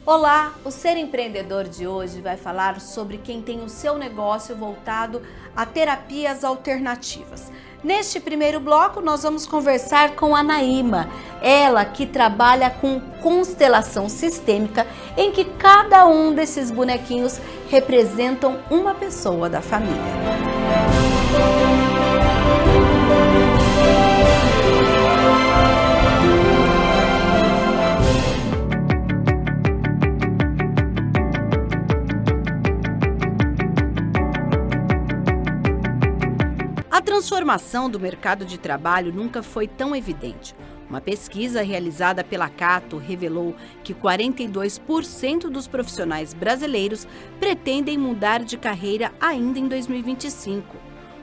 Olá, o Ser Empreendedor de hoje vai falar sobre quem tem o seu negócio voltado a terapias alternativas. Neste primeiro bloco, nós vamos conversar com a Naíma, ela que trabalha com constelação sistêmica, em que cada um desses bonequinhos representam uma pessoa da família. A transformação do mercado de trabalho nunca foi tão evidente. Uma pesquisa realizada pela Cato revelou que 42% dos profissionais brasileiros pretendem mudar de carreira ainda em 2025.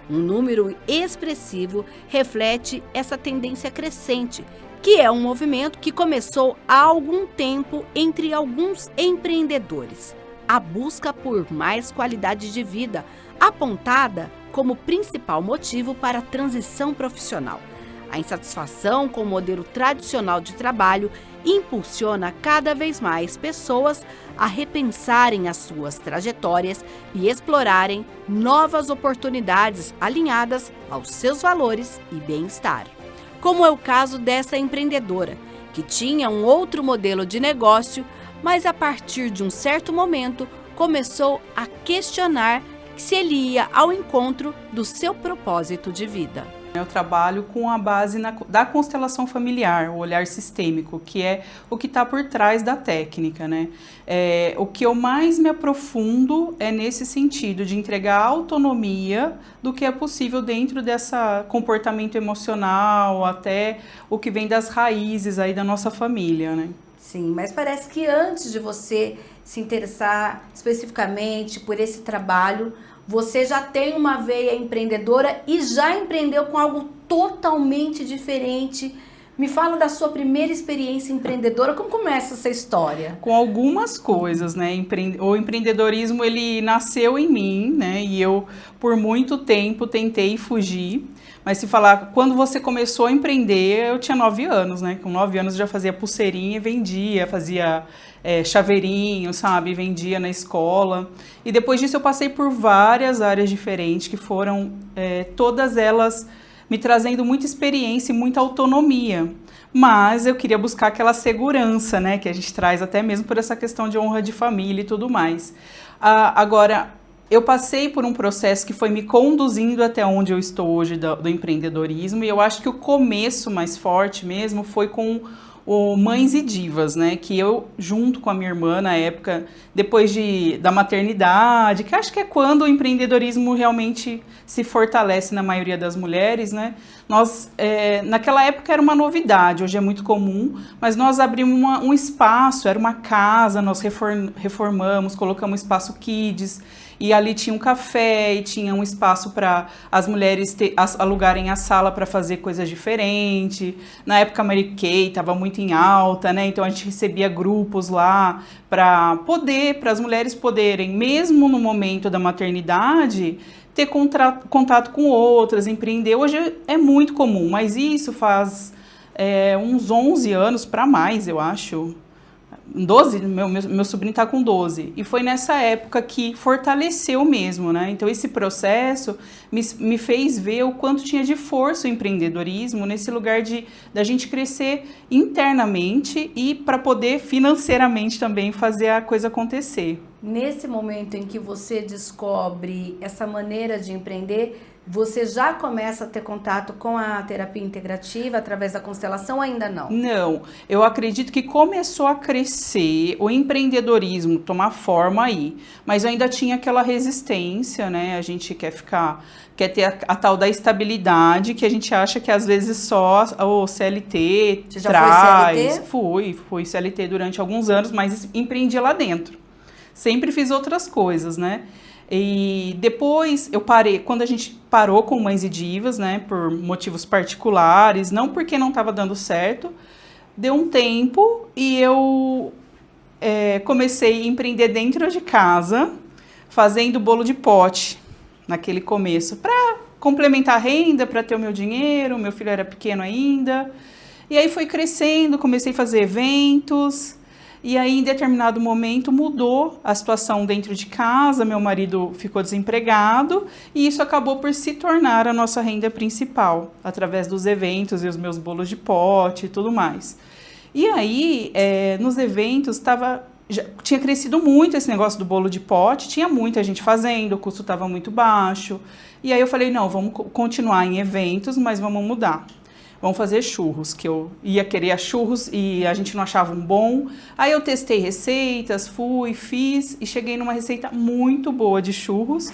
Um número expressivo reflete essa tendência crescente, que é um movimento que começou há algum tempo entre alguns empreendedores. A busca por mais qualidade de vida, apontada como principal motivo para a transição profissional. A insatisfação com o modelo tradicional de trabalho impulsiona cada vez mais pessoas a repensarem as suas trajetórias e explorarem novas oportunidades alinhadas aos seus valores e bem-estar. Como é o caso dessa empreendedora, que tinha um outro modelo de negócio, mas a partir de um certo momento começou a questionar se ele ia ao encontro do seu propósito de vida. Eu trabalho com a base da constelação familiar, o olhar sistêmico, que é o que está por trás da técnica, né? O que eu mais me aprofundo é nesse sentido, de entregar autonomia do que é possível dentro desse comportamento emocional, até o que vem das raízes aí da nossa família, né? Sim, mas parece que antes de você se interessar especificamente por esse trabalho, você já tem uma veia empreendedora e já empreendeu com algo totalmente diferente. Me fala da sua primeira experiência empreendedora, como começa essa história? Com algumas coisas, né? O empreendedorismo, ele nasceu em mim, né? E eu, por muito tempo, tentei fugir. Mas se falar, quando você começou a empreender, eu tinha 9 anos, né? Com 9 anos eu já fazia pulseirinha e vendia, fazia chaveirinho, sabe? Vendia na escola. E depois disso eu passei por várias áreas diferentes, que foram todas elas me trazendo muita experiência e muita autonomia. Mas eu queria buscar aquela segurança, né? Que a gente traz até mesmo por essa questão de honra de família e tudo mais. Agora, eu passei por um processo que foi me conduzindo até onde eu estou hoje do empreendedorismo, e eu acho que o começo mais forte mesmo foi com o Mães e Divas, né? Que eu, junto com a minha irmã, na época, depois da maternidade, que acho que é quando o empreendedorismo realmente se fortalece na maioria das mulheres, né? Nós, naquela época era uma novidade, hoje é muito comum, mas nós abrimos um espaço, era uma casa, nós reformamos, colocamos um espaço kids, e ali tinha um café e tinha um espaço para as mulheres alugarem a sala para fazer coisas diferentes. Na época a Mary Kay estava muito em alta, né? Então a gente recebia grupos lá para as mulheres poderem, mesmo no momento da maternidade, ter contato com outras, empreender. Hoje é muito comum, mas isso faz uns 11 anos para mais, eu acho. 12, meu sobrinho está com 12, e foi nessa época que fortaleceu mesmo, né? Então esse processo me fez ver o quanto tinha de força o empreendedorismo nesse lugar da gente crescer internamente e para poder financeiramente também fazer a coisa acontecer. Nesse momento em que você descobre essa maneira de empreender, você já começa a ter contato com a terapia integrativa através da constelação ou ainda não? Não, eu acredito que começou a crescer o empreendedorismo, tomar forma aí, mas eu ainda tinha aquela resistência, né? A gente quer ter a tal da estabilidade, que a gente acha que às vezes só o CLT Você já traz. foi CLT? Fui CLT durante alguns anos, mas empreendi lá dentro. Sempre fiz outras coisas, né? E depois eu parei, quando a gente parou com Mães e Divas, né, por motivos particulares, não porque não estava dando certo, deu um tempo e eu comecei a empreender dentro de casa, fazendo bolo de pote, naquele começo, para complementar a renda, para ter o meu dinheiro, meu filho era pequeno ainda. E aí foi crescendo, comecei a fazer eventos. E aí, em determinado momento, mudou a situação dentro de casa, meu marido ficou desempregado e isso acabou por se tornar a nossa renda principal, através dos eventos e os meus bolos de pote e tudo mais. E aí, nos eventos, tinha crescido muito esse negócio do bolo de pote, tinha muita gente fazendo, o custo estava muito baixo. E aí eu falei, não, vamos continuar em eventos, mas vamos mudar. Vamos fazer churros, que eu ia querer churros e a gente não achava um bom. Aí eu testei receitas, fiz e cheguei numa receita muito boa de churros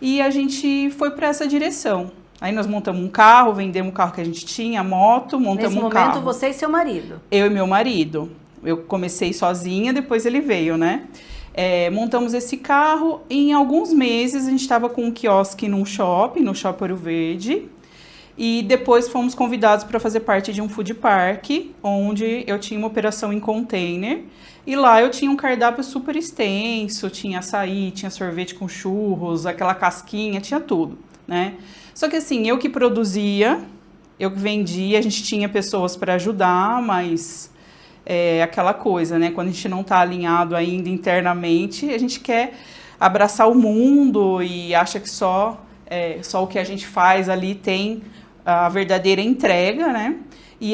e a gente foi para essa direção. Aí nós montamos um carro, vendemos o carro que a gente tinha, a moto, montamos um carro. Nesse momento, você e seu marido? Eu e meu marido. Eu comecei sozinha, depois ele veio, né? Montamos esse carro e em alguns meses a gente estava com um quiosque no Shopping Ouro Verde. E depois fomos convidados para fazer parte de um food park, onde eu tinha uma operação em container. E lá eu tinha um cardápio super extenso, tinha açaí, tinha sorvete com churros, aquela casquinha, tinha tudo, né? Só que assim, eu que produzia, eu que vendia, a gente tinha pessoas para ajudar, mas aquela coisa, né? Quando a gente não está alinhado ainda internamente, a gente quer abraçar o mundo e acha que só o que a gente faz ali tem a verdadeira entrega, né? E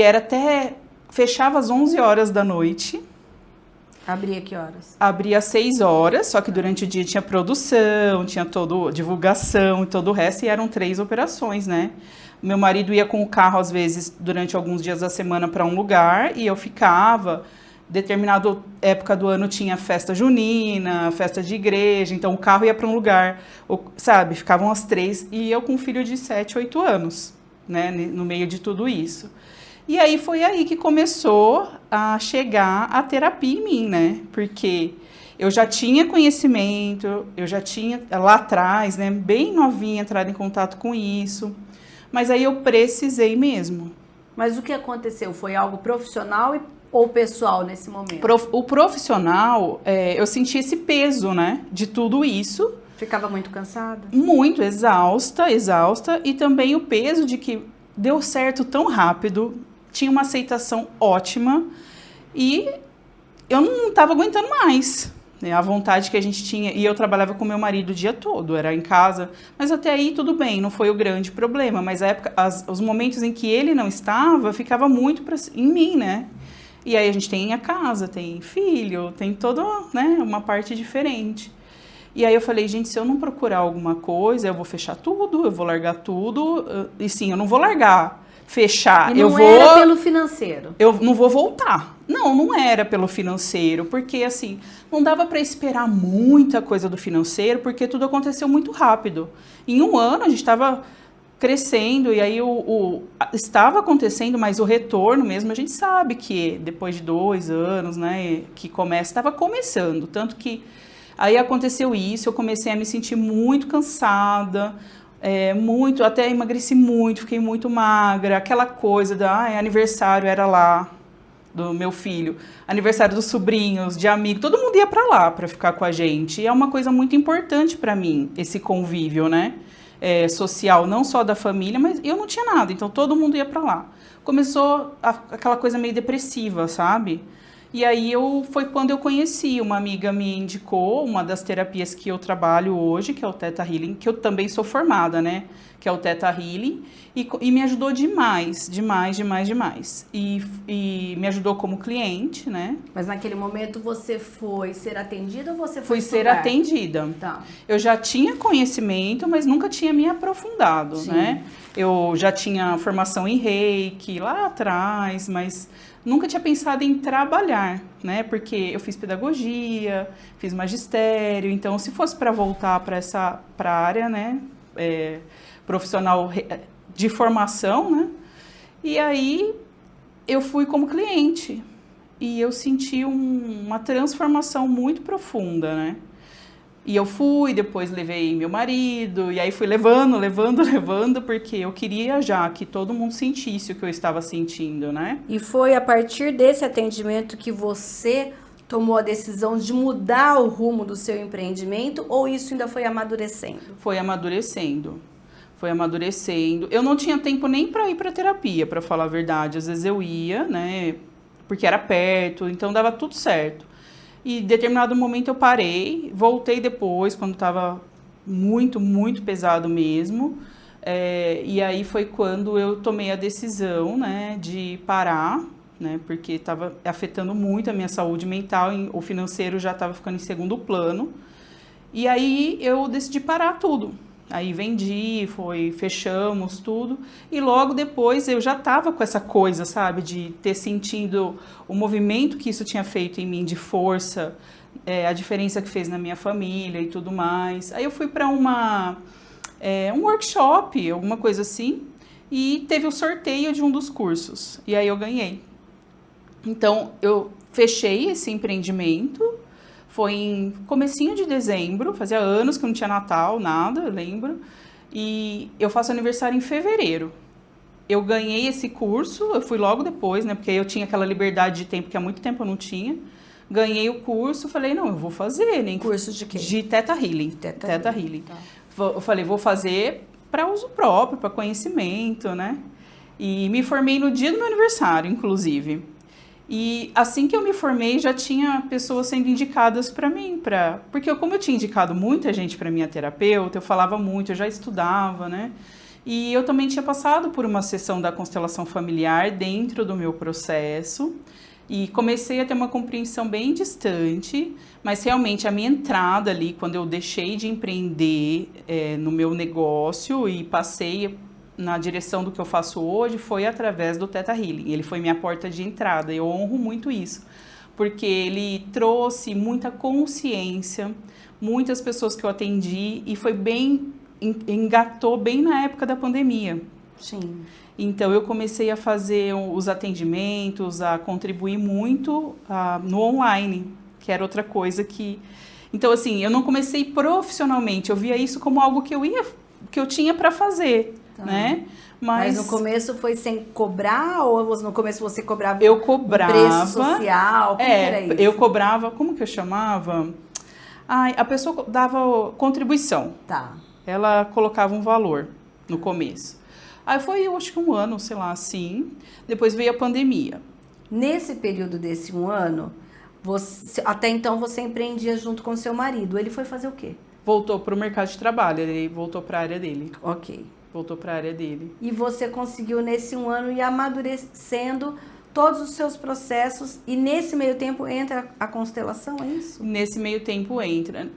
fechava às 11 horas da noite. Abria que horas? Abria às 6 horas, só que durante o dia tinha produção, tinha divulgação e todo o resto, e eram 3 operações, né? Meu marido ia com o carro, às vezes, durante alguns dias da semana para um lugar, e eu ficava. Determinada época do ano tinha festa junina, festa de igreja, então o carro ia para um lugar, sabe? Ficavam as 3, e eu com um filho de 7, 8 anos, né? No meio de tudo isso. E aí foi aí que começou a chegar a terapia em mim, né? Porque eu já tinha conhecimento, eu já tinha lá atrás, né? Bem novinha, entrado em contato com isso. Mas aí eu precisei mesmo. Mas o que aconteceu? Foi algo profissional ou pessoal nesse momento? O profissional, eu senti esse peso, né? De tudo isso. Ficava muito cansada? Muito exausta. E também o peso de que deu certo tão rápido, tinha uma aceitação ótima e eu não estava aguentando mais, né? A vontade que a gente tinha, e eu trabalhava com meu marido o dia todo, era em casa, mas até aí tudo bem, não foi o grande problema, mas a época, os momentos em que ele não estava, ficava muito em mim, né? E aí a gente tem a casa, tem filho, tem toda, né, uma parte diferente. E aí eu falei, gente, se eu não procurar alguma coisa, eu vou fechar tudo, eu vou largar tudo. E sim, eu não vou largar, fechar. E não era pelo financeiro? Eu não vou voltar. Não era pelo financeiro, porque assim, não dava para esperar muita coisa do financeiro, porque tudo aconteceu muito rápido. Em um ano a gente estava crescendo e aí estava acontecendo, mas o retorno mesmo, a gente sabe que depois de 2 anos, né, que estava começando, tanto que aí aconteceu isso, eu comecei a me sentir muito cansada, até emagreci muito, fiquei muito magra, aquela coisa aniversário era lá do meu filho, aniversário dos sobrinhos, de amigos, todo mundo ia para lá para ficar com a gente, e é uma coisa muito importante para mim, esse convívio, né, social, não só da família, mas eu não tinha nada, então todo mundo ia para lá. Começou aquela coisa meio depressiva, sabe? E aí foi quando eu conheci, uma amiga me indicou uma das terapias que eu trabalho hoje, que é o Theta Healing, que eu também sou formada, né? Que é o Theta Healing, e me ajudou demais. E me ajudou como cliente, né? Mas naquele momento você foi ser atendida ou você foi Fui ser atendida. Tá. Eu já tinha conhecimento, mas nunca tinha me aprofundado, Sim. Né? Eu já tinha formação em Reiki lá atrás, mas nunca tinha pensado em trabalhar, né? Porque eu fiz pedagogia, fiz magistério, então se fosse para voltar para a área, né, profissional de formação, né? E aí eu fui como cliente e eu senti uma transformação muito profunda, né? E eu fui, depois levei meu marido, e aí fui levando, porque eu queria já que todo mundo sentisse o que eu estava sentindo, né? E foi a partir desse atendimento que você tomou a decisão de mudar o rumo do seu empreendimento, ou isso ainda foi amadurecendo? Foi amadurecendo. Eu não tinha tempo nem para ir para terapia, para falar a verdade. Às vezes eu ia, né, porque era perto, então dava tudo certo. E em determinado momento eu parei, voltei depois, quando estava muito, muito pesado mesmo. E aí foi quando eu tomei a decisão, né, de parar, né, porque estava afetando muito a minha saúde mental, o financeiro já estava ficando em segundo plano. E aí eu decidi parar tudo. Aí vendi, fechamos tudo. E logo depois eu já estava com essa coisa, sabe, de ter sentido o movimento que isso tinha feito em mim de força, a diferença que fez na minha família e tudo mais. Aí eu fui para um workshop, alguma coisa assim, e teve o sorteio de um dos cursos. E aí eu ganhei. Então eu fechei esse empreendimento. Foi em comecinho de dezembro, fazia anos que não tinha Natal, nada, eu lembro. E eu faço aniversário em fevereiro. Eu ganhei esse curso, eu fui logo depois, né? Porque eu tinha aquela liberdade de tempo que há muito tempo eu não tinha. Ganhei o curso, falei, não, eu vou fazer, né? Curso de quê? De Theta Healing. Theta Healing. Tá. Eu falei, vou fazer para uso próprio, para conhecimento, né? E me formei no dia do meu aniversário, inclusive. E assim que eu me formei, já tinha pessoas sendo indicadas para mim, porque como eu tinha indicado muita gente para minha terapeuta, eu falava muito, eu já estudava, né? E eu também tinha passado por uma sessão da constelação familiar dentro do meu processo e comecei a ter uma compreensão bem distante, mas realmente a minha entrada ali, quando eu deixei de empreender no meu negócio e passei na direção do que eu faço hoje, foi através do Theta Healing. Ele foi minha porta de entrada, eu honro muito isso, porque ele trouxe muita consciência, muitas pessoas que eu atendi, e engatou bem na época da pandemia. Sim. Então eu comecei a fazer os atendimentos, a contribuir muito no online, que era outra coisa que... Então assim, eu não comecei profissionalmente, eu via isso como algo que eu tinha para fazer. Tá. Né? Mas no começo foi sem cobrar ou no começo você cobrava eu cobrava, um preço social? Como que era isso? Eu cobrava, como que eu chamava? A pessoa dava contribuição. Tá. Ela colocava um valor no começo. Aí foi, eu acho que um ano, sei lá, assim. Depois veio a pandemia. Nesse período desse um ano, até então você empreendia junto com seu marido. Ele foi fazer o quê? Voltou para o mercado de trabalho, ele voltou para a área dele. Ok. Voltou para a área dele. E você conseguiu nesse um ano ir amadurecendo todos os seus processos e nesse meio tempo entra a constelação, é isso? Nesse meio tempo entra.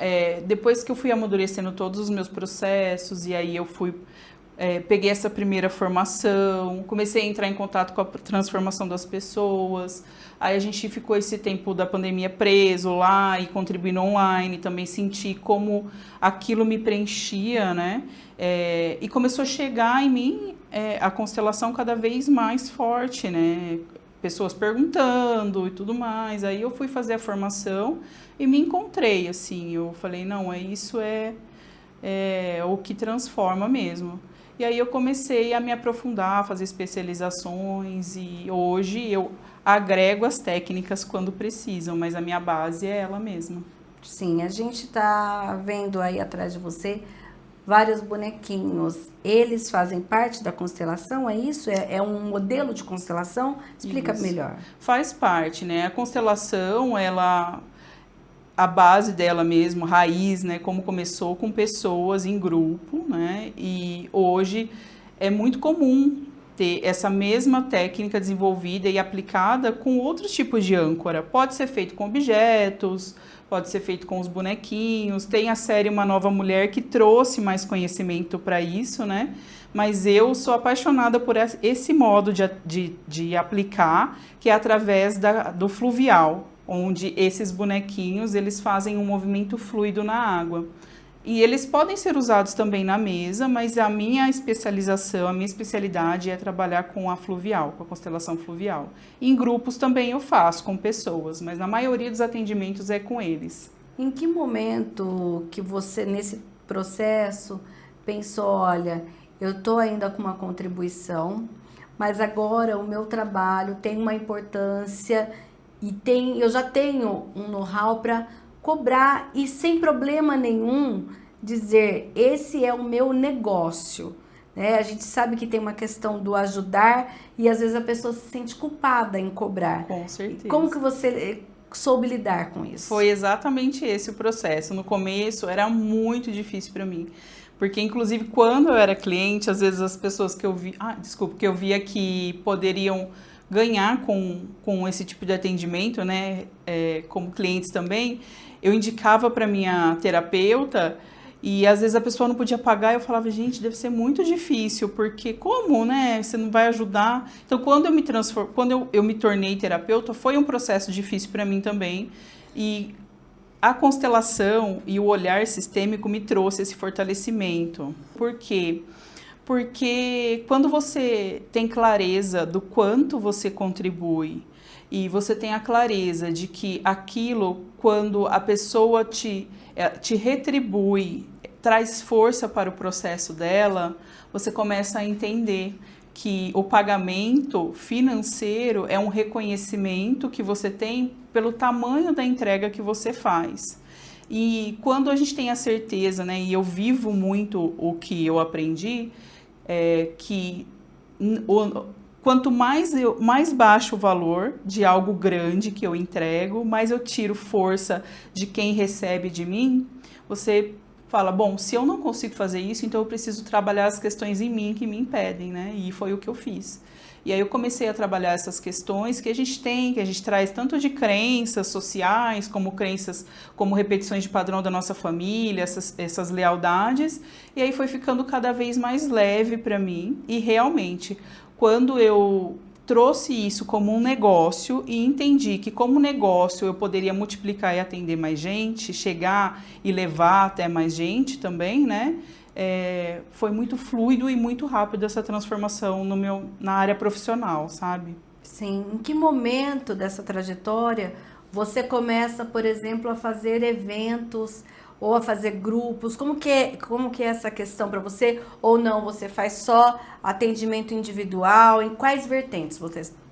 Depois que eu fui amadurecendo todos os meus processos e aí eu peguei essa primeira formação, comecei a entrar em contato com a transformação das pessoas. Aí a gente ficou esse tempo da pandemia preso lá e contribuindo online, também senti como aquilo me preenchia, né? E começou a chegar em mim a constelação cada vez mais forte, né? Pessoas perguntando e tudo mais. Aí eu fui fazer a formação e me encontrei, assim. Eu falei, não, isso é o que transforma mesmo. E aí eu comecei a me aprofundar, a fazer especializações e hoje eu agrego as técnicas quando precisam, mas a minha base é ela mesma. Sim, a gente está vendo aí atrás de você vários bonequinhos. Eles fazem parte da constelação, é isso? É um modelo de constelação? Explica isso. Melhor. Faz parte, né? A constelação, a base dela mesmo, raiz, né? Como começou com pessoas em grupo, né? E hoje é muito comum ter essa mesma técnica desenvolvida e aplicada com outros tipos de âncora. Pode ser feito com objetos, pode ser feito com os bonequinhos. Tem a série Uma Nova Mulher que trouxe mais conhecimento para isso, né? Mas eu sou apaixonada por esse modo de aplicar, que é através do fluvial, onde esses bonequinhos eles fazem um movimento fluido na água. E eles podem ser usados também na mesa, mas a minha especialização, a minha especialidade é trabalhar com a fluvial, com a constelação fluvial. Em grupos também eu faço, com pessoas, mas na maioria dos atendimentos é com eles. Em que momento que você, nesse processo, pensou, olha, eu estou ainda com uma contribuição, mas agora o meu trabalho tem uma importância e eu já tenho um know-how para cobrar e sem problema nenhum dizer, esse é o meu negócio, né? A gente sabe que tem uma questão do ajudar e às vezes a pessoa se sente culpada em cobrar. Com certeza. Como que você soube lidar com isso? Foi exatamente esse o processo. No começo era muito difícil para mim. Porque, inclusive, quando eu era cliente, às vezes as pessoas que eu vi, que eu via que poderiam ganhar com esse tipo de atendimento, né, como clientes também, eu indicava para minha terapeuta e às vezes a pessoa não podia pagar, eu falava, gente, deve ser muito difícil, porque como, né, você não vai ajudar? Então, quando eu me tornei terapeuta, foi um processo difícil para mim também, e a constelação e o olhar sistêmico me trouxe esse fortalecimento. Por quê? Porque quando você tem clareza do quanto você contribui e você tem a clareza de que aquilo, quando a pessoa te retribui, traz força para o processo dela, você começa a entender que o pagamento financeiro é um reconhecimento que você tem pelo tamanho da entrega que você faz. E quando a gente tem a certeza, né, e eu vivo muito o que eu aprendi, que quanto mais baixo o valor de algo grande que eu entrego, mais eu tiro força de quem recebe de mim, você fala, bom, se eu não consigo fazer isso, então eu preciso trabalhar as questões em mim que me impedem, né? E foi o que eu fiz. E aí eu comecei a trabalhar essas questões que a gente traz tanto de crenças sociais, como repetições de padrão da nossa família, essas lealdades, e aí foi ficando cada vez mais leve para mim, e realmente, quando eu trouxe isso como um negócio e entendi que como negócio eu poderia multiplicar e atender mais gente, chegar e levar até mais gente também, né? Foi muito fluido e muito rápido essa transformação na área profissional, sabe? Sim. Em que momento dessa trajetória você começa, por exemplo, a fazer eventos ou a fazer grupos? Como que é essa questão para você? Ou não, você faz só atendimento individual? Em quais vertentes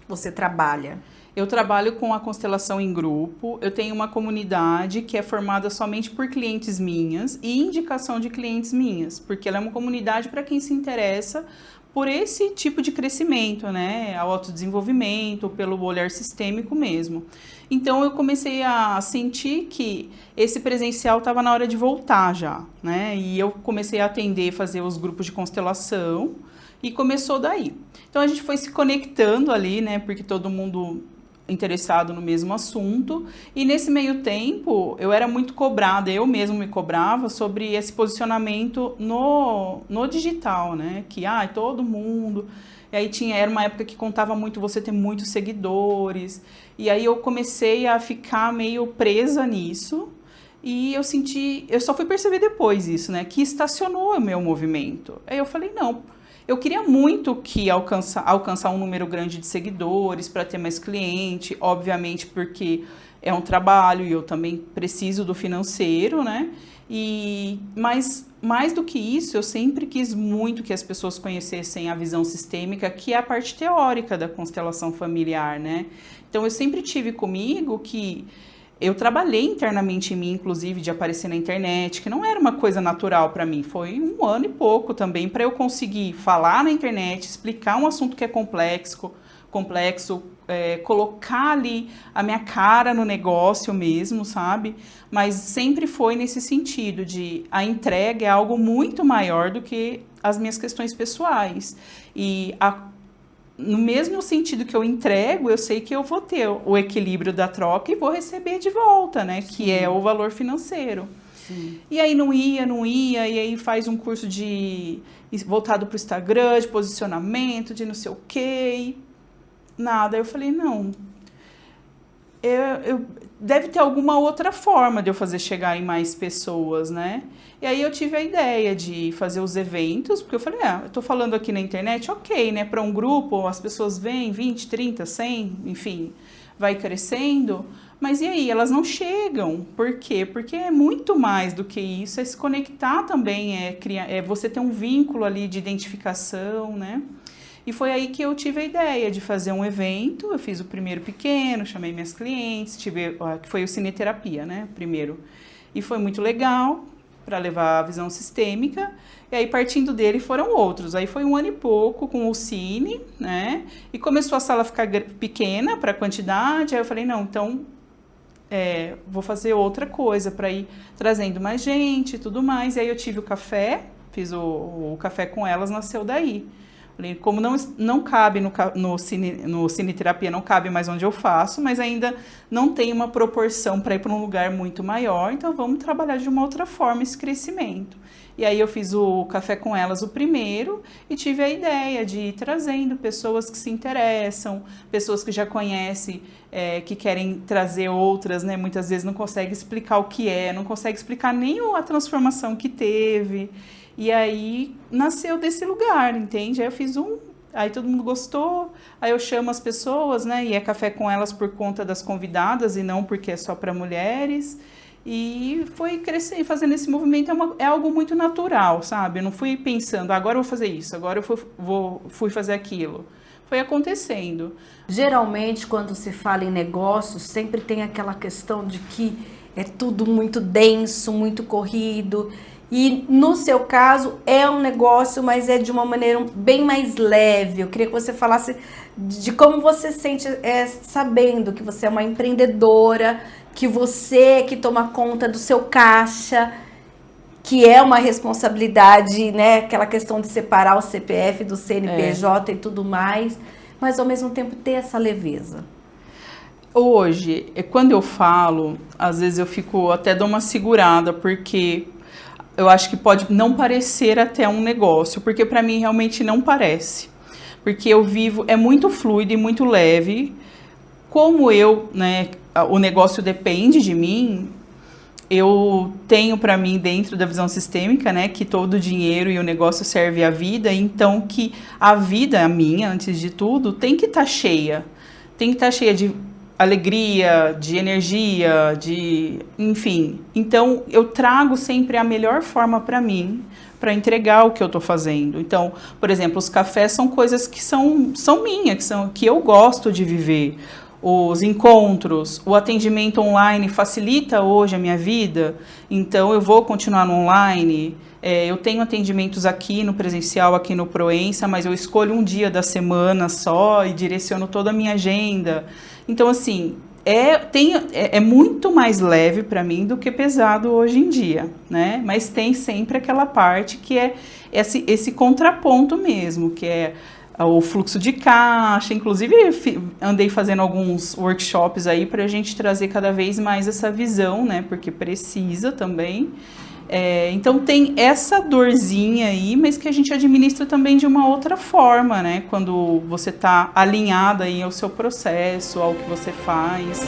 você trabalha? Eu trabalho com a constelação em grupo, eu tenho uma comunidade que é formada somente por clientes minhas e indicação de clientes minhas, porque ela é uma comunidade para quem se interessa por esse tipo de crescimento, né, ao autodesenvolvimento, pelo olhar sistêmico mesmo. Então eu comecei a sentir que esse presencial estava na hora de voltar já, né, e eu comecei a atender, fazer os grupos de constelação e começou daí. Então a gente foi se conectando ali, né, porque todo mundo interessado no mesmo assunto, e nesse meio tempo eu era muito cobrada, eu mesmo me cobrava sobre esse posicionamento no digital, né, que todo mundo, e aí era uma época que contava muito você ter muitos seguidores, e aí eu comecei a ficar meio presa nisso, e eu só fui perceber depois isso, né, que estacionou o meu movimento. Aí eu falei, não, eu queria muito que alcançar um número grande de seguidores para ter mais cliente, obviamente porque é um trabalho e eu também preciso do financeiro, né? Mas mais do que isso, eu sempre quis muito que as pessoas conhecessem a visão sistêmica, que é a parte teórica da constelação familiar, né? Então eu sempre tive comigo que eu trabalhei internamente em mim, inclusive, de aparecer na internet, que não era uma coisa natural para mim. Foi 1 ano e pouco também para eu conseguir falar na internet, explicar um assunto que é complexo, colocar ali a minha cara no negócio mesmo, sabe? Mas sempre foi nesse sentido de a entrega é algo muito maior do que as minhas questões pessoais. No mesmo sentido que eu entrego, eu sei que eu vou ter o equilíbrio da troca e vou receber de volta, né? Sim. Que é o valor financeiro. Sim. E aí não ia, e aí faz um curso voltado para o Instagram, de posicionamento, de não sei o quê, nada. Eu falei, não, deve ter alguma outra forma de eu fazer chegar em mais pessoas, né? E aí eu tive a ideia de fazer os eventos, porque eu falei, eu tô falando aqui na internet, ok, né? Para um grupo, as pessoas vêm 20, 30, 100, enfim, vai crescendo. Mas e aí? Elas não chegam. Por quê? Porque é muito mais do que isso, é se conectar também, é você ter um vínculo ali de identificação, né? E foi aí que eu tive a ideia de fazer um evento. Eu fiz o primeiro pequeno, chamei minhas clientes, que foi o Cineterapia, né, primeiro. E foi muito legal. para levar a visão sistêmica, e aí partindo dele foram outros. Aí foi 1 ano e pouco com o Cine, né? E começou a sala a ficar pequena para a quantidade, aí eu falei, não, então vou fazer outra coisa para ir trazendo mais gente e tudo mais. E aí eu tive o café, fiz o café com elas, nasceu daí. Como não cabe no Cineterapia, não cabe mais onde eu faço, mas ainda não tem uma proporção para ir para um lugar muito maior, então vamos trabalhar de uma outra forma esse crescimento. E aí eu fiz o Café com Elas, o primeiro, e tive a ideia de ir trazendo pessoas que se interessam, pessoas que já conhecem, que querem trazer outras, né? Muitas vezes não consegue explicar o que não consegue explicar nem a transformação que teve. E aí nasceu desse lugar, entende? Aí eu fiz aí todo mundo gostou, aí eu chamo as pessoas, né? E é Café com Elas por conta das convidadas e não porque é só para mulheres. E foi crescendo, fazendo esse movimento é algo muito natural, sabe? Eu não fui pensando, agora eu vou fazer isso, agora eu fui fazer aquilo. Foi acontecendo. Geralmente, quando se fala em negócios, sempre tem aquela questão de que é tudo muito denso, muito corrido. E no seu caso é um negócio, mas é de uma maneira bem mais leve. Eu queria que você falasse de como você se sente sabendo que você é uma empreendedora, que você que toma conta do seu caixa, que é uma responsabilidade, né? Aquela questão de separar o CPF do CNPJ e tudo mais, mas ao mesmo tempo ter essa leveza. Hoje, quando eu falo, às vezes eu fico até dou uma segurada, porque eu acho que pode não parecer até um negócio, porque para mim realmente não parece. Porque eu vivo, é muito fluido e muito leve. Como né, o negócio depende de mim, eu tenho para mim dentro da visão sistêmica, né, que todo o dinheiro e o negócio serve à vida, então que a vida, a minha, antes de tudo, tem que estar cheia. Tem que estar cheia de alegria, de energia, enfim. Então, eu trago sempre a melhor forma para mim, para entregar o que eu estou fazendo. Então, por exemplo, os cafés são coisas que são minhas, que eu gosto de viver. Os encontros, o atendimento online facilita hoje a minha vida, então eu vou continuar no online. Eu tenho atendimentos aqui no presencial, aqui no Proença, mas eu escolho um dia da semana só e direciono toda a minha agenda. Então, assim, é muito mais leve para mim do que pesado hoje em dia, né? Mas tem sempre aquela parte que é esse contraponto mesmo, que é o fluxo de caixa. Inclusive, andei fazendo alguns workshops aí para a gente trazer cada vez mais essa visão, né? Porque precisa também. Então tem essa dorzinha aí, mas que a gente administra também de uma outra forma, né? Quando você está alinhada aí ao seu processo, ao que você faz.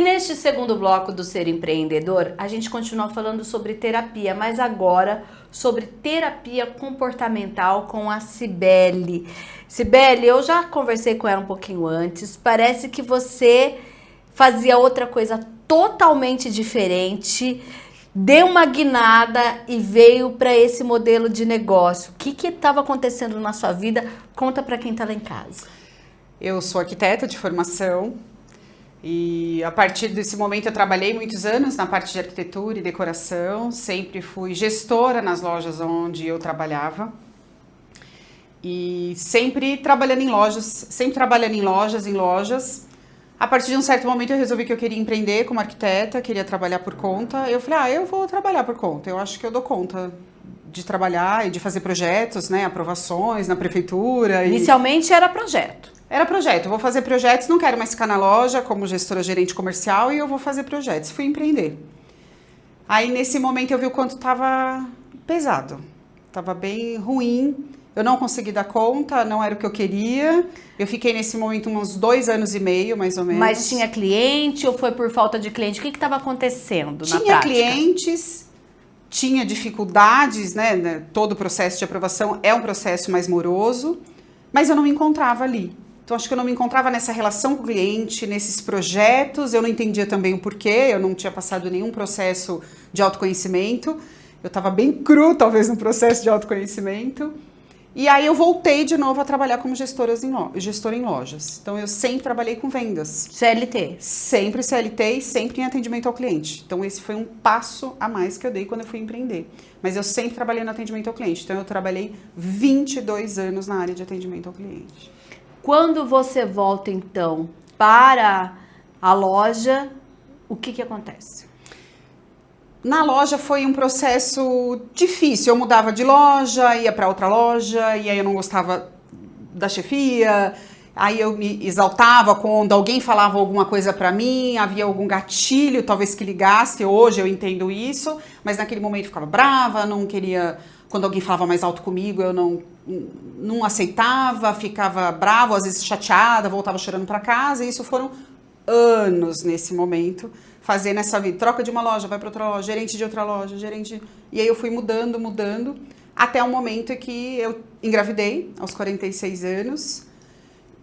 Neste segundo bloco do Ser Empreendedor, a gente continua falando sobre terapia, mas agora sobre terapia comportamental com a Cibele. Cibele, eu já conversei com ela um pouquinho antes, parece que você fazia outra coisa totalmente diferente, deu uma guinada e veio para esse modelo de negócio. O que estava acontecendo na sua vida? Conta para quem está lá em casa. Eu sou arquiteta de formação. E a partir desse momento eu trabalhei muitos anos na parte de arquitetura e decoração, sempre fui gestora nas lojas onde eu trabalhava e sempre trabalhando em lojas. A partir de um certo momento eu resolvi que eu queria empreender como arquiteta, queria trabalhar por conta. Eu falei, eu vou trabalhar por conta, eu acho que eu dou conta de trabalhar e de fazer projetos, né, aprovações na prefeitura. Inicialmente era projeto. Era projeto, eu vou fazer projetos, não quero mais ficar na loja como gestora gerente comercial e eu vou fazer projetos, fui empreender. Aí nesse momento eu vi o quanto estava pesado, estava bem ruim, eu não consegui dar conta, não era o que eu queria, eu fiquei nesse momento uns 2 anos e meio, mais ou menos. Mas tinha cliente ou foi por falta de cliente? O que estava acontecendo na prática? Tinha clientes, tinha dificuldades, né? Todo o processo de aprovação é um processo mais moroso, mas eu não me encontrava ali. Então, acho que eu não me encontrava nessa relação com o cliente, nesses projetos, eu não entendia também o porquê, eu não tinha passado nenhum processo de autoconhecimento, eu estava bem cru, talvez, no processo de autoconhecimento. E aí eu voltei de novo a trabalhar como gestora em lojas. Então, eu sempre trabalhei com vendas. CLT. Sempre CLT e sempre em atendimento ao cliente. Então, esse foi um passo a mais que eu dei quando eu fui empreender. Mas eu sempre trabalhei no atendimento ao cliente. Então, eu trabalhei 22 anos na área de atendimento ao cliente. Quando você volta, então, para a loja, o que acontece? Na loja foi um processo difícil. Eu mudava de loja, ia para outra loja, e aí eu não gostava da chefia. Aí eu me exaltava quando alguém falava alguma coisa para mim, havia algum gatilho, talvez que ligasse. Hoje eu entendo isso, mas naquele momento eu ficava brava, não queria. Quando alguém falava mais alto comigo, eu não aceitava, ficava brava, às vezes chateada, voltava chorando para casa. E isso foram anos nesse momento. Fazendo essa vida, troca de uma loja, vai para outra loja, gerente de outra loja, gerente... E aí eu fui mudando, até o momento em que eu engravidei, aos 46 anos.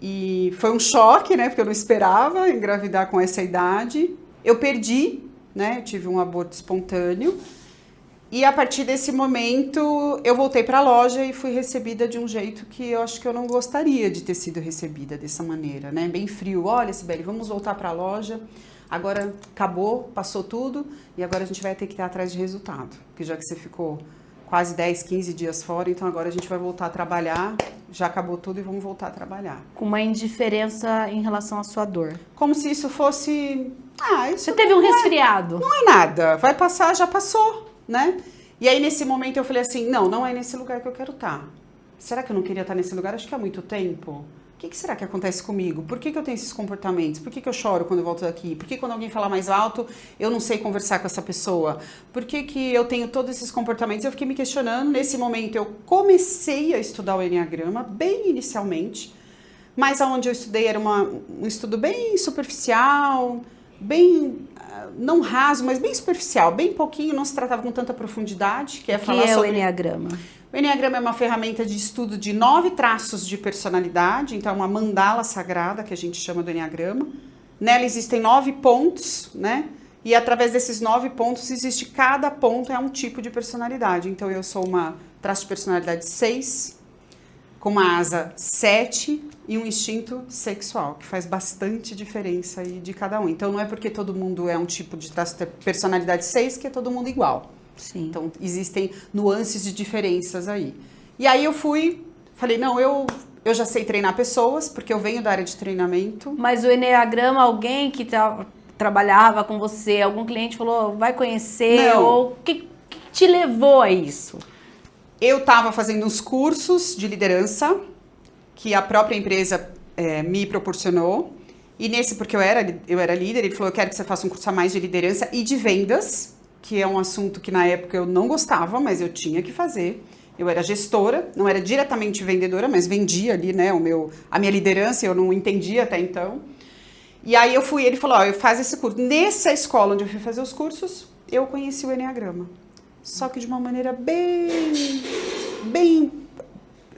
E foi um choque, né, porque eu não esperava engravidar com essa idade. Eu perdi, né, eu tive um aborto espontâneo. E a partir desse momento, eu voltei para a loja e fui recebida de um jeito que eu acho que eu não gostaria de ter sido recebida dessa maneira, né, bem frio. Olha, Sibeli, vamos voltar para a loja. Agora acabou, passou tudo e agora a gente vai ter que ir atrás de resultado. Porque já que você ficou quase 10, 15 dias fora, então agora a gente vai voltar a trabalhar, já acabou tudo e vamos voltar a trabalhar. Com uma indiferença em relação à sua dor. Como se isso fosse... isso você teve um resfriado. Não é nada, vai passar, já passou, né? E aí nesse momento eu falei assim, não é nesse lugar que eu quero estar. Será que eu não queria estar nesse lugar? Acho que há muito tempo. O que será que acontece comigo? Por que eu tenho esses comportamentos? Por que eu choro quando eu volto daqui? Por que quando alguém fala mais alto, eu não sei conversar com essa pessoa? Por que eu tenho todos esses comportamentos? Eu fiquei me questionando. Nesse momento, eu comecei a estudar o Enneagrama, bem inicialmente. Mas aonde eu estudei era um estudo bem superficial, bem... não raso, mas bem superficial. Bem pouquinho, não se tratava com tanta profundidade. Que é falar sobre... o Enneagrama? O Enneagrama é uma ferramenta de estudo de 9 traços de personalidade, então é uma mandala sagrada que a gente chama do Enneagrama. Nela existem 9 pontos, né? E através desses 9 pontos existe cada ponto é um tipo de personalidade. Então eu sou uma traço de personalidade 6, com uma asa 7 e um instinto sexual, que faz bastante diferença aí de cada um. Então não é porque todo mundo é um tipo de traço de personalidade 6 que é todo mundo igual. Sim. Então, existem nuances de diferenças aí. E aí eu falei, não, eu já sei treinar pessoas, porque eu venho da área de treinamento. Mas o Enneagrama, alguém que trabalhava com você, algum cliente falou, vai conhecer? Não. Ou o que te levou a isso? Eu estava fazendo uns cursos de liderança, que a própria empresa me proporcionou. E porque eu era líder, ele falou, eu quero que você faça um curso a mais de liderança e de vendas, que é um assunto que na época eu não gostava, mas eu tinha que fazer. Eu era gestora, não era diretamente vendedora, mas vendia ali, né, a minha liderança, eu não entendia até então. E aí ele falou, eu faço esse curso. Nessa escola onde eu fui fazer os cursos, eu conheci o Enneagrama. Só que de uma maneira bem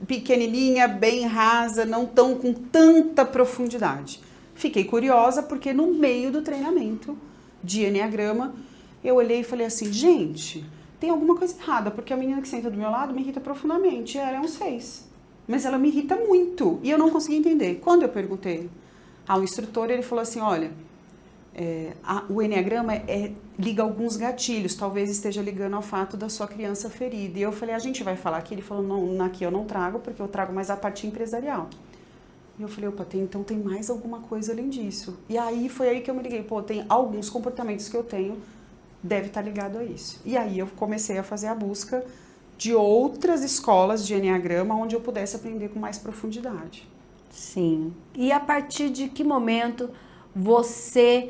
pequenininha, bem rasa, não tão com tanta profundidade. Fiquei curiosa porque no meio do treinamento de Enneagrama, eu olhei e falei assim, gente, tem alguma coisa errada, porque a menina que senta do meu lado me irrita profundamente, ela é um 6, mas ela me irrita muito, e eu não consegui entender. Quando eu perguntei ao instrutor, ele falou assim, olha, o Enneagrama liga alguns gatilhos, talvez esteja ligando ao fato da sua criança ferida. E eu falei, a gente vai falar aqui? Ele falou, não, aqui eu não trago, porque eu trago mais a parte empresarial. E eu falei, opa, então tem mais alguma coisa além disso. E aí foi aí que eu me liguei, tem alguns comportamentos que eu tenho, deve estar ligado a isso. E aí eu comecei a fazer a busca de outras escolas de Enneagrama onde eu pudesse aprender com mais profundidade. Sim. E a partir de que momento você,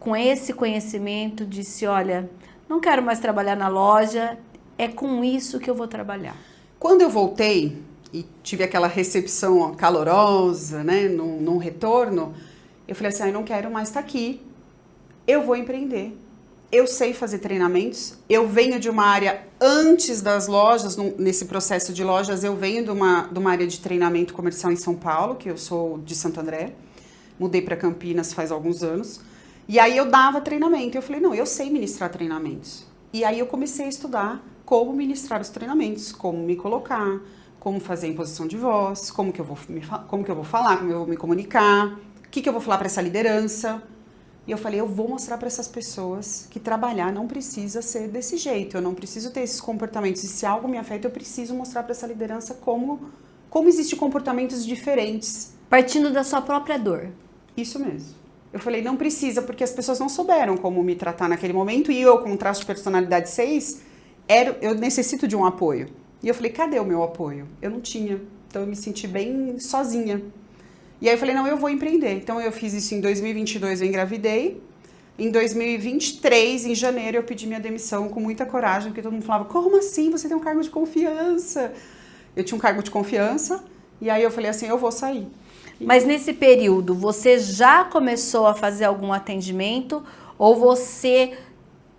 com esse conhecimento, disse, olha, não quero mais trabalhar na loja, é com isso que eu vou trabalhar? Quando eu voltei e tive aquela recepção calorosa, né, num retorno, eu falei assim, eu não quero mais estar aqui, eu vou empreender. eu sei fazer treinamentos, eu venho de uma área antes das lojas, nesse processo de lojas, eu venho de uma área de treinamento comercial em São Paulo, que eu sou de Santo André, mudei para Campinas faz alguns anos, e aí eu dava treinamento, eu falei, não, eu sei ministrar treinamentos. E aí eu comecei a estudar como ministrar os treinamentos, como me colocar, como fazer imposição de voz, como que eu vou falar, como eu vou me comunicar, o que eu vou falar para essa liderança. E eu falei, eu vou mostrar para essas pessoas que trabalhar não precisa ser desse jeito, eu não preciso ter esses comportamentos. E se algo me afeta, eu preciso mostrar para essa liderança como existem comportamentos diferentes. Partindo da sua própria dor. Isso mesmo. Eu falei, não precisa, porque as pessoas não souberam como me tratar naquele momento. E eu, com traço de personalidade 6, eu necessito de um apoio. E eu falei, cadê o meu apoio? Eu não tinha. Então eu me senti bem sozinha. E aí eu falei, não, eu vou empreender. Então eu fiz isso em 2022, eu engravidei. Em 2023, em janeiro, eu pedi minha demissão com muita coragem, porque todo mundo falava, como assim? Você tem um cargo de confiança. Eu tinha um cargo de confiança, e aí eu falei assim, eu vou sair. Mas nesse período, você já começou a fazer algum atendimento ou você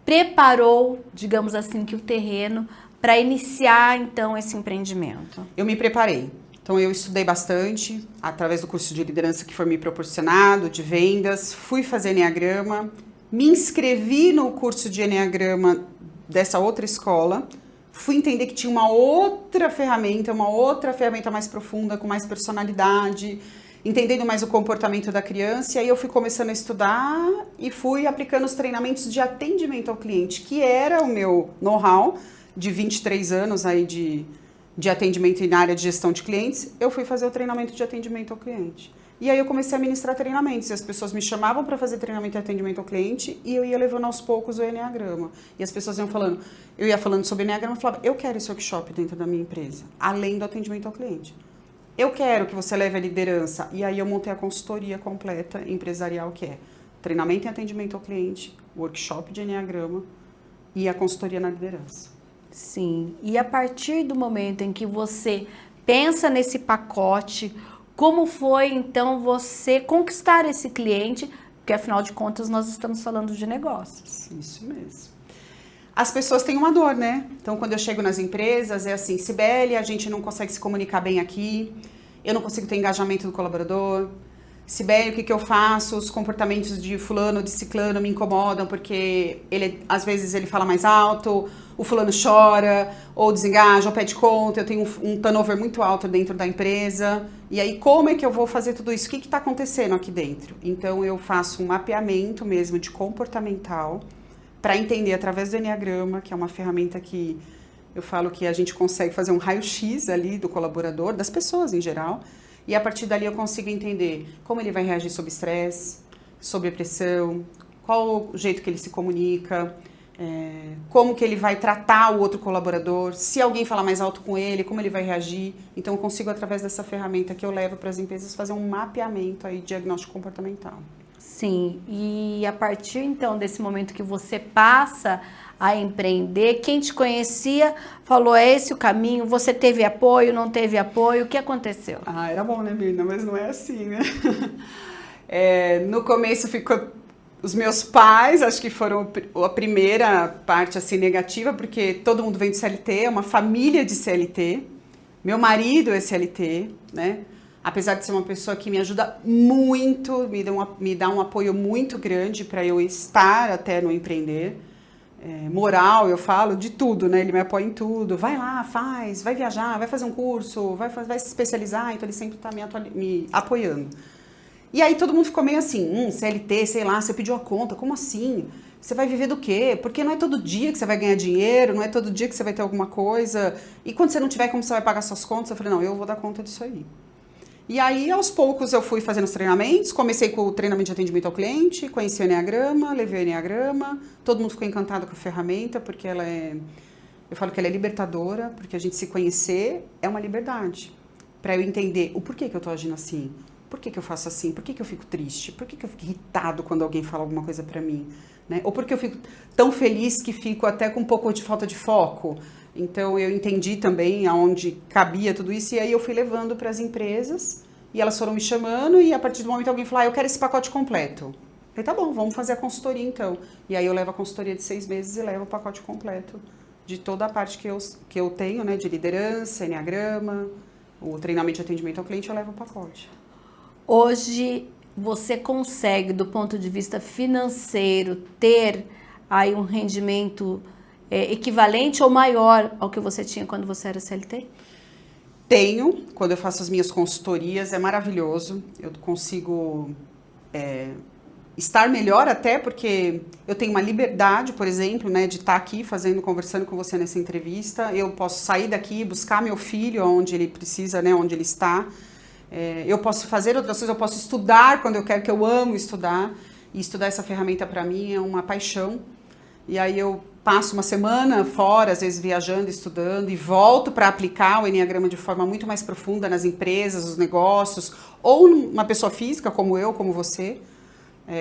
preparou, digamos assim, que o terreno para iniciar, então, esse empreendimento? Eu me preparei. Então, eu estudei bastante, através do curso de liderança que foi me proporcionado, de vendas, fui fazer Enneagrama, me inscrevi no curso de Enneagrama dessa outra escola, fui entender que tinha uma outra ferramenta mais profunda, com mais personalidade, entendendo mais o comportamento da criança, e aí eu fui começando a estudar e fui aplicando os treinamentos de atendimento ao cliente, que era o meu know-how de 23 anos aí de atendimento na área de gestão de clientes, eu fui fazer o treinamento de atendimento ao cliente. E aí eu comecei a ministrar treinamentos, e as pessoas me chamavam para fazer treinamento de atendimento ao cliente, e eu ia levando aos poucos o Enneagrama. E as pessoas iam falando, eu ia falando sobre o Enneagrama e falava, eu quero esse workshop dentro da minha empresa, além do atendimento ao cliente. Eu quero que você leve a liderança. E aí eu montei a consultoria completa empresarial, que é treinamento e atendimento ao cliente, workshop de Enneagrama e a consultoria na liderança. Sim, e a partir do momento em que você pensa nesse pacote, como foi então você conquistar esse cliente? Porque afinal de contas nós estamos falando de negócios. Isso mesmo. As pessoas têm uma dor, né? Então quando eu chego nas empresas é assim, Cibele, a gente não consegue se comunicar bem aqui, eu não consigo ter engajamento do colaborador. Cibele, o que eu faço? Os comportamentos de fulano, de ciclano me incomodam porque às vezes ele fala mais alto, o fulano chora, ou desengaja, ou pede conta, eu tenho um turnover muito alto dentro da empresa. E aí, como é que eu vou fazer tudo isso? O que está acontecendo aqui dentro? Então, eu faço um mapeamento mesmo de comportamental para entender através do Enneagrama, que é uma ferramenta que eu falo que a gente consegue fazer um raio-x ali do colaborador, das pessoas em geral, e a partir dali eu consigo entender como ele vai reagir sob estresse, sob pressão, qual o jeito que ele se comunica, como que ele vai tratar o outro colaborador, se alguém falar mais alto com ele, como ele vai reagir. Então eu consigo, através dessa ferramenta que eu levo para as empresas, fazer um mapeamento aí, diagnóstico comportamental. Sim, e a partir então desse momento que você passa a empreender, quem te conhecia falou, é esse o caminho, você teve apoio, não teve apoio, o que aconteceu? Ah, era bom, né, Mirna? Mas não é assim, né? No começo ficou... Os meus pais, acho que foram a primeira parte assim negativa, porque todo mundo vem de CLT, é uma família de CLT. Meu marido é CLT, né? Apesar de ser uma pessoa que me ajuda muito, me dá um apoio muito grande para eu estar até no empreender. Moral, eu falo, de tudo, né? Ele me apoia em tudo. Vai lá, faz, vai viajar, vai fazer um curso, vai se especializar. Então ele sempre está me apoiando. E aí todo mundo ficou meio assim, CLT, sei lá, você pediu a conta, como assim? Você vai viver do quê? Porque não é todo dia que você vai ganhar dinheiro, não é todo dia que você vai ter alguma coisa. E quando você não tiver, como você vai pagar suas contas? Eu falei, não, eu vou dar conta disso aí. E aí, aos poucos, eu fui fazendo os treinamentos, comecei com o treinamento de atendimento ao cliente, conheci o Enneagrama, levei o Enneagrama, todo mundo ficou encantado com a ferramenta, porque ela eu falo que ela é libertadora, porque a gente se conhecer é uma liberdade. Para eu entender o porquê que eu tô agindo assim. Por que eu faço assim? Por que eu fico triste? Por que eu fico irritado quando alguém fala alguma coisa pra mim? Né? Ou por que eu fico tão feliz que fico até com um pouco de falta de foco? Então, eu entendi também aonde cabia tudo isso, e aí eu fui levando para as empresas, e elas foram me chamando, e a partir do momento alguém falou, eu quero esse pacote completo. Falei, tá bom, vamos fazer a consultoria então. E aí eu levo a consultoria de 6 meses e levo o pacote completo de toda a parte que eu tenho, né, de liderança, enneagrama, o treinamento de atendimento ao cliente, eu levo o pacote. Hoje, você consegue, do ponto de vista financeiro, ter aí um rendimento equivalente ou maior ao que você tinha quando você era CLT? Tenho, quando eu faço as minhas consultorias, é maravilhoso. Eu consigo estar melhor até porque eu tenho uma liberdade, por exemplo, né, de estar aqui conversando com você nessa entrevista. Eu posso sair daqui, buscar meu filho onde ele precisa, né, onde ele está. Eu posso fazer outras coisas, eu posso estudar quando eu quero, que eu amo estudar. E estudar essa ferramenta para mim é uma paixão. E aí eu passo uma semana fora, às vezes viajando, estudando, e volto para aplicar o enneagrama de forma muito mais profunda nas empresas, nos negócios, ou numa pessoa física como eu, como você.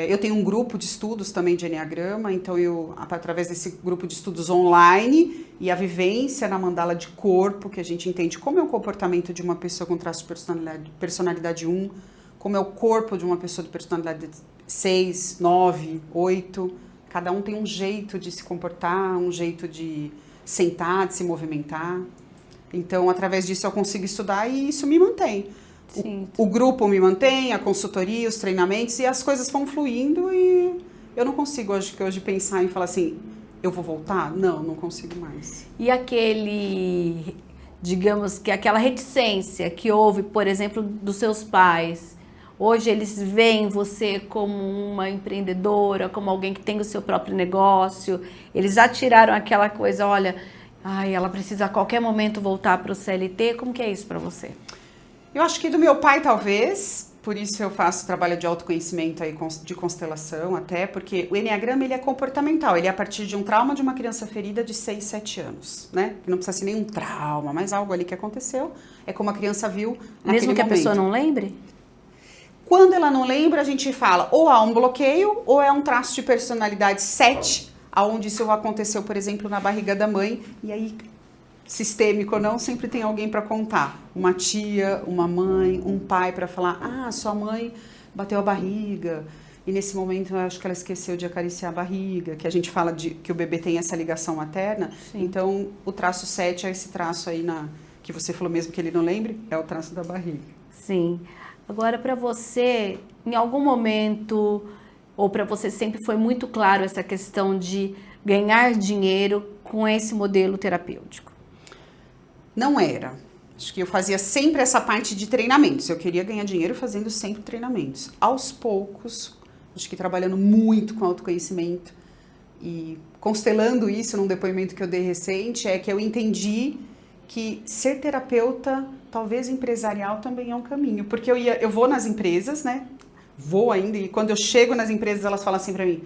Eu tenho um grupo de estudos também de enneagrama, então eu, através desse grupo de estudos online e a vivência na mandala de corpo, que a gente entende como é o comportamento de uma pessoa com traço de personalidade 1, como é o corpo de uma pessoa de personalidade 6, 9, 8. Cada um tem um jeito de se comportar, um jeito de sentar, de se movimentar. Então, através disso eu consigo estudar e isso me mantém. O grupo me mantém, a consultoria, os treinamentos, e as coisas vão fluindo e eu não consigo hoje pensar em falar assim, eu vou voltar? Não consigo mais. E digamos que aquela reticência que houve, por exemplo, dos seus pais, hoje eles veem você como uma empreendedora, como alguém que tem o seu próprio negócio, eles já tiraram aquela coisa, olha, ela precisa a qualquer momento voltar para o CLT, como que é isso para você? Eu acho que do meu pai, talvez, por isso eu faço trabalho de autoconhecimento aí, de constelação até, porque o enneagrama ele é comportamental, ele é a partir de um trauma de uma criança ferida de 6, 7 anos, né? Não precisa ser nenhum trauma, mas algo ali que aconteceu, é como a criança viu naquele momento. Mesmo que a pessoa não lembre? Quando ela não lembra, a gente fala ou há um bloqueio ou é um traço de personalidade 7, onde isso aconteceu, por exemplo, na barriga da mãe, e aí, sistêmico ou não, sempre tem alguém para contar. Uma tia, uma mãe, um pai para falar, sua mãe bateu a barriga, e nesse momento eu acho que ela esqueceu de acariciar a barriga, que a gente fala que o bebê tem essa ligação materna. Sim. Então o traço 7 é esse traço aí que você falou mesmo que ele não lembre, é o traço da barriga. Sim. Agora, para você, em algum momento, ou para você sempre foi muito claro essa questão de ganhar dinheiro com esse modelo terapêutico? Não era. Acho que eu fazia sempre essa parte de treinamentos. Eu queria ganhar dinheiro fazendo sempre treinamentos. Aos poucos, acho que trabalhando muito com autoconhecimento e constelando isso num depoimento que eu dei recente, é que eu entendi que ser terapeuta, talvez empresarial, também é um caminho. Porque eu vou nas empresas, né? Vou ainda, e quando eu chego nas empresas, elas falam assim pra mim,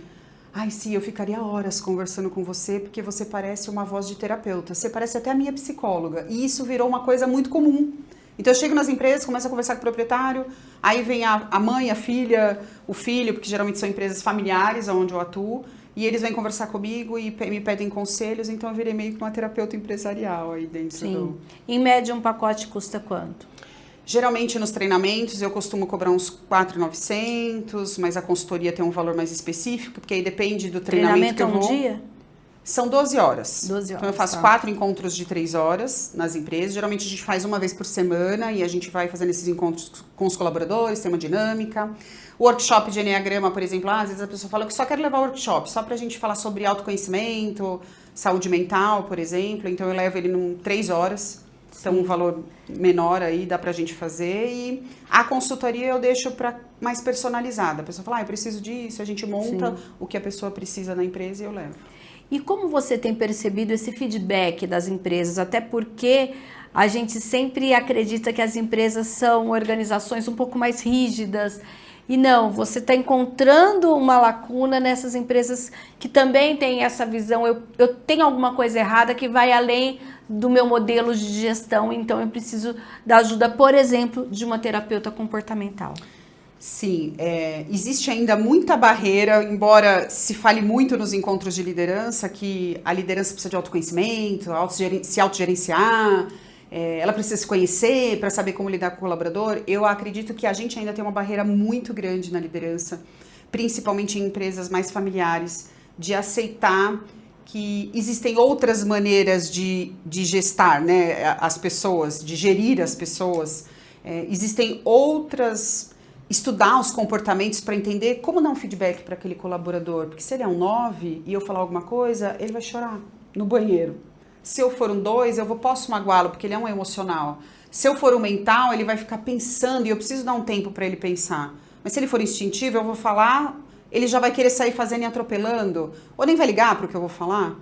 sim, eu ficaria horas conversando com você, porque você parece uma voz de terapeuta. Você parece até a minha psicóloga. E isso virou uma coisa muito comum. Então eu chego nas empresas, começo a conversar com o proprietário, aí vem a mãe, a filha, o filho, porque geralmente são empresas familiares onde eu atuo, e eles vêm conversar comigo e me pedem conselhos, então eu virei meio que uma terapeuta empresarial aí dentro. Sim. Em média, um pacote custa quanto? Geralmente nos treinamentos eu costumo cobrar uns 4.900, mas a consultoria tem um valor mais específico, porque aí depende do treinamento que eu vou. Treinamento é um dia? São 12 horas. 12 horas. Então eu faço 4 encontros de 3 horas nas empresas. Geralmente a gente faz uma vez por semana e a gente vai fazendo esses encontros com os colaboradores, tem uma dinâmica. O workshop de enneagrama, por exemplo, às vezes a pessoa fala que só quero levar workshop, só pra gente falar sobre autoconhecimento, saúde mental, por exemplo. Então eu levo ele em 3 horas. Então, um valor menor aí dá pra gente fazer. E a consultoria eu deixo mais personalizada. A pessoa fala, eu preciso disso, a gente monta o que a pessoa precisa na empresa e eu levo. E como você tem percebido esse feedback das empresas? Até porque a gente sempre acredita que as empresas são organizações um pouco mais rígidas. E não, você está encontrando uma lacuna nessas empresas que também têm essa visão. Eu tenho alguma coisa errada que vai além do meu modelo de gestão, então eu preciso da ajuda, por exemplo, de uma terapeuta comportamental. Sim, existe ainda muita barreira, embora se fale muito nos encontros de liderança, que a liderança precisa de autoconhecimento, se autogerenciar, ela precisa se conhecer para saber como lidar com o colaborador. Eu acredito que a gente ainda tem uma barreira muito grande na liderança, principalmente em empresas mais familiares, de aceitar que existem outras maneiras de gestar, né, as pessoas, de gerir as pessoas. Existem outras... Estudar os comportamentos para entender como dar um feedback para aquele colaborador. Porque se ele é um 9 e eu falar alguma coisa, ele vai chorar no banheiro. Se eu for um 2, eu posso magoá-lo, porque ele é um emocional. Se eu for um mental, ele vai ficar pensando e eu preciso dar um tempo para ele pensar. Mas se ele for instintivo, eu vou falar, ele já vai querer sair fazendo e atropelando. Ou nem vai ligar para o que eu vou falar.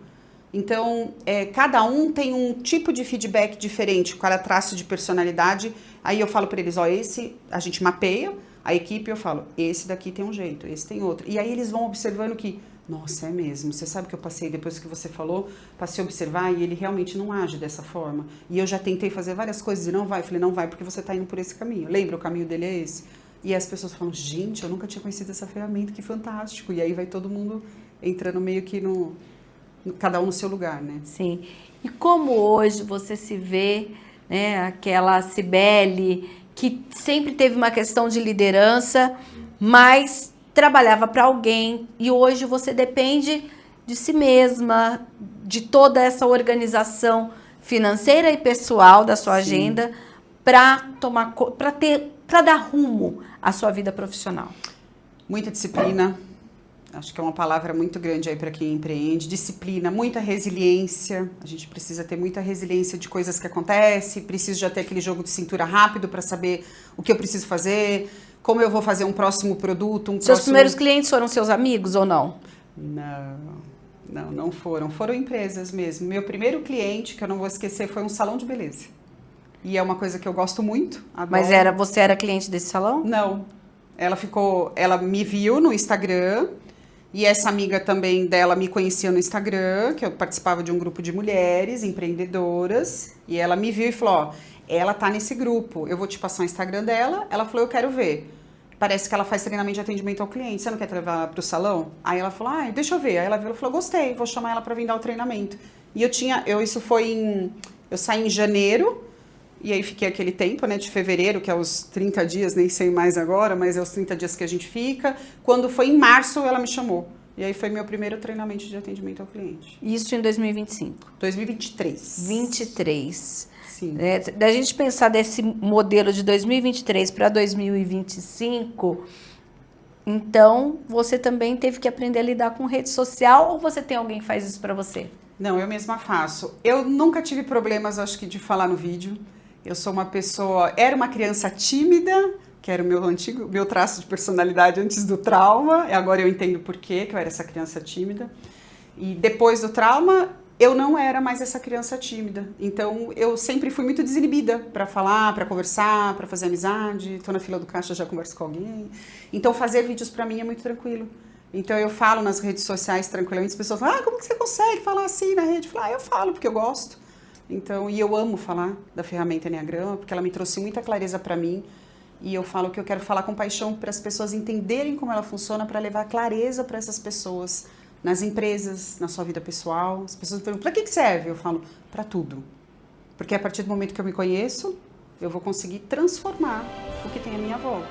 Então, cada um tem um tipo de feedback diferente, cada traço de personalidade. Aí eu falo para eles, esse a gente mapeia, a equipe eu falo, esse daqui tem um jeito, esse tem outro. E aí eles vão observando que, nossa, é mesmo, você sabe que eu passei, depois que você falou, passei a observar e ele realmente não age dessa forma. E eu já tentei fazer várias coisas e não vai. Eu falei, não vai porque você está indo por esse caminho. Lembra, o caminho dele é esse? E as pessoas falam, gente, eu nunca tinha conhecido essa ferramenta, que fantástico. E aí vai todo mundo entrando meio que cada um no seu lugar, né? Sim. E como hoje você se vê, né, aquela Cibele que sempre teve uma questão de liderança, mas trabalhava para alguém e hoje você depende de si mesma, de toda essa organização financeira e pessoal da sua agenda para dar rumo à sua vida profissional. Muita disciplina. Acho que é uma palavra muito grande aí para quem empreende. Disciplina, muita resiliência. A gente precisa ter muita resiliência de coisas que acontecem. Preciso já ter aquele jogo de cintura rápido para saber o que eu preciso fazer, como eu vou fazer um próximo produto. Seus primeiros clientes foram seus amigos ou não? Não foram. Foram empresas mesmo. Meu primeiro cliente, que eu não vou esquecer, foi um salão de beleza. E é uma coisa que eu gosto muito. Adoro. Mas você era cliente desse salão? Não. Ela me viu no Instagram. E essa amiga também dela me conhecia no Instagram, que eu participava de um grupo de mulheres empreendedoras. E ela me viu e falou, ela tá nesse grupo, eu vou te passar o Instagram dela. Ela falou, eu quero ver. Parece que ela faz treinamento de atendimento ao cliente, você não quer levar para o salão? Aí ela falou, deixa eu ver. Aí ela viu e falou, gostei, vou chamar ela para vir dar o treinamento. E eu saí em janeiro. E aí fiquei aquele tempo, né, de fevereiro, que é os 30 dias, nem sei mais agora, mas é os 30 dias que a gente fica. Quando foi em março, ela me chamou. E aí foi meu primeiro treinamento de atendimento ao cliente. Isso em 2025? 2023. 23. Sim. Da gente pensar desse modelo de 2023 para 2025, então você também teve que aprender a lidar com rede social ou você tem alguém que faz isso para você? Não, eu mesma faço. Eu nunca tive problemas, acho que, de falar no vídeo. Eu sou uma pessoa... Era uma criança tímida, que era o meu traço de personalidade antes do trauma. E agora eu entendo por quê, que eu era essa criança tímida. E depois do trauma, eu não era mais essa criança tímida. Então, eu sempre fui muito desinibida para falar, para conversar, para fazer amizade. Estou na fila do caixa, já converso com alguém. Então, fazer vídeos para mim é muito tranquilo. Então, eu falo nas redes sociais tranquilamente. As pessoas falam, como que você consegue falar assim na rede? Eu falo, eu falo porque eu gosto. Então, e eu amo falar da ferramenta Enneagrama, porque ela me trouxe muita clareza para mim. E eu falo que eu quero falar com paixão para as pessoas entenderem como ela funciona, para levar clareza para essas pessoas, nas empresas, na sua vida pessoal. As pessoas me perguntam, para que serve? Eu falo, para tudo. Porque a partir do momento que eu me conheço, eu vou conseguir transformar o que tem à minha volta.